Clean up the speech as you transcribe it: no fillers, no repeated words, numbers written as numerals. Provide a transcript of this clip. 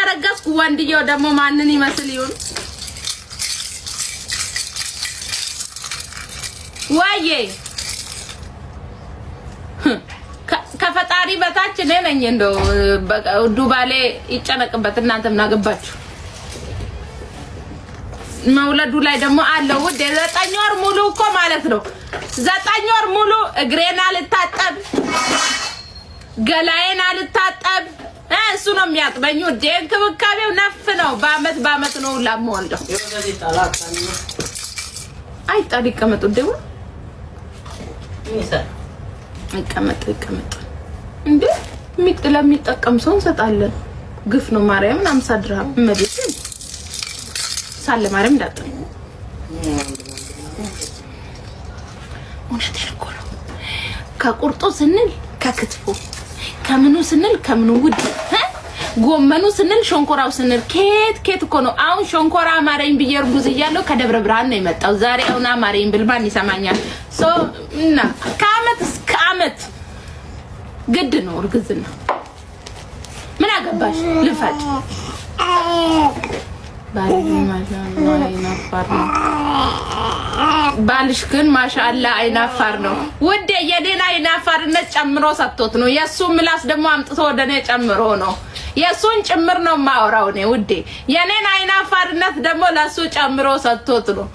ረገዝኩ ወንድየው ደግሞ ማንን ይመስል ይሁን ዋዬ ከፈጣሪ በታች ነኝ እንደው ዱባሌ ይጨነቅበት እናንተም ናገባችሁ መውለዱ ላይ ደግሞ አለው ወደ 9 ወር ሙሉ እኮ ማለት ነው 9 ወር ሙሉ እግሬን አልታጠብ ገላዬን አልታጠብ እሱ ነው የሚያጥበኝ ወደ እንክብካቤው ነፍ ነው በአመት ነው ላሞልደው አይጣል ይቀመጡ ደው ይቀመጥ እንዴ ለሚጠቀም ሰው እንሰጣለን ግፍ ነው ማርያምን 50 ድርሃም መብት ሳለ ማርያም ዳጥ ወንሽ ተሽኮሎ ከቁርጦ ስንል ከክትፎ ከምኑ ስንል ከምኑ ውድ ጎመኑ ስንል ሾንኮራው ስንል ኬት እኮ ነው አሁን ሾንኮራ ማረኝ ብየር ጉዝ ይያለው ከደብረ ብርሃን ነው የመጣው ዛሬ አሁን ማረኝ ብልባን ይሰማኛል ሶ እና ከአመት እስከ አመት ግድ ነው እርግዝና ምን አገባሽ ልፋጭ ባልሽ ግን ማሻአላ አይናፋር ነው ውዴ የኔና አይናፋርነት ጨምሮ ሰጥቶት ነው የሱ ምላስ ደግሞ አምጥቶ ወደኔ ጨምሮ ነው የሱን ጭምር ነው ማወራው ነው ውዴ የኔና አይናፋርነት ደግሞ ለሱ ጨምሮ ሰጥቶት ነው